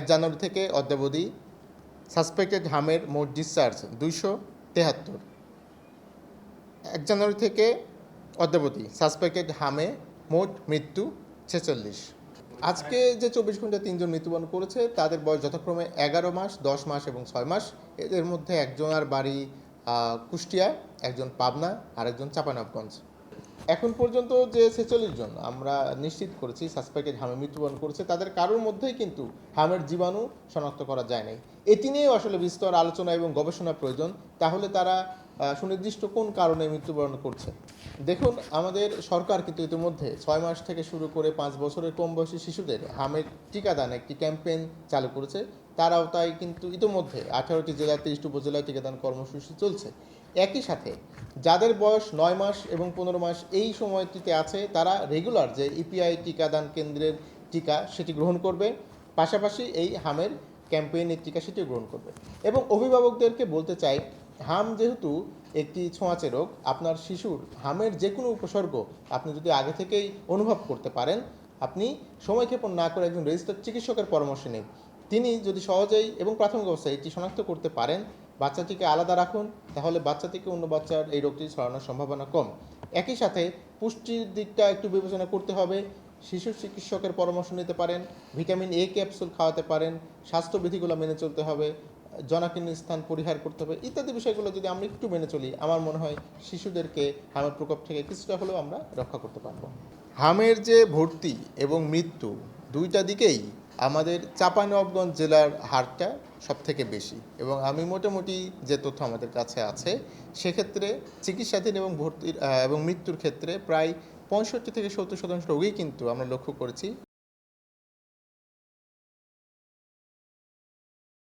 জানুয়ারি থেকে অদ্যাবধি সাসপেক্টেড হামের মোট ডিসচার্জ 273। জানুয়ারি থেকে অদ্যাবধি সাসপেক্টেড হামে মোট মৃত্যু 46। আজকে যে 24 ঘন্টায় 3 জন মৃত্যুবরণ করেছে তাদের বয়স যথাক্রমে 11 মাস, 10 মাস এবং 6 মাস। এদের মধ্যে একজনের বাড়ি কুষ্টিয়া, একজন পাবনা, আরেকজন চাঁপাইনবাবগঞ্জ। এখন পর্যন্ত যে 46 জন আমরা নিশ্চিত করেছি সাসপেক্টেড হামে মৃত্যুবরণ করেছে, তাদের কারোর মধ্যেই কিন্তু হামের জীবাণু শনাক্ত করা যায় নাই। এটি নিয়েও আসলে বিস্তর আলোচনা এবং গবেষণা প্রয়োজন। তাহলে তারা সুনির্দিষ্ট কোন কারণে মৃত্যুবরণ করছে। দেখুন, আমাদের সরকার কিন্তু ইতিমধ্যে 6 মাস থেকে শুরু করে 5 বছরের কম বয়সী শিশুদের হামের টিকাদান একটি ক্যাম্পেইন চালু করেছে। তার আওতায় কিন্তু ইতিমধ্যে 18টি জেলায় 30টি উপজেলায় টিকাদান কর্মসূচি চলছে। একই সাথে যাদের বয়স 9 মাস এবং 15 মাস এই সময়টিতে আছে, তারা রেগুলার যে ইপিআই টিকাদান কেন্দ্রের টিকা সেটি গ্রহণ করবে, পাশাপাশি এই হামের ক্যাম্পেইনের টিকা সেটিও গ্রহণ করবে। এবং অভিভাবকদেরকে বলতে চাই, হাম যেহেতু একটি ছোঁয়াচে রোগ, আপনার শিশুর হামের যে কোনো উপসর্গ আপনি যদি আগে থেকেই অনুভব করতে পারেন, আপনি সময়ক্ষেপণ না করে একজন রেজিস্টার্ড চিকিৎসকের পরামর্শ নিন। তিনি যদি সহজেই এবং প্রাথমিক অবস্থায় এটি শনাক্ত করতে পারেন, বাচ্চাটিকে আলাদা রাখুন, তাহলে বাচ্চা থেকে অন্য বাচ্চার এই রোগটি ছড়ানোর সম্ভাবনা কম। একই সাথে পুষ্টির দিকটা একটু বিবেচনা করতে হবে। শিশু চিকিৎসকের পরামর্শ নিতে পারেন, ভিটামিন এ ক্যাপসুল খাওয়াতে পারেন, স্বাস্থ্যবিধিগুলো মেনে চলতে হবে, জনাকীর্ণ স্থান পরিহার করতে হবে ইত্যাদি বিষয়গুলো যদি আমরা একটু মেনে চলি, আমার মনে হয় শিশুদেরকে হামের প্রকোপ থেকে কিছুটা হলেও আমরা রক্ষা করতে পারব। হামের যে ভর্তি এবং মৃত্যু দুইটা দিকেই আমাদের চাঁপাইনবাবগঞ্জ জেলার হারটা সবথেকে বেশি, এবং আমি মোটামুটি যে তথ্য আমাদের কাছে আছে সেক্ষেত্রে চিকিৎসাধীন এবং ভর্তির এবং মৃত্যুর ক্ষেত্রে প্রায় 65 থেকে 70% রোগী কিন্তু আমরা লক্ষ্য করেছি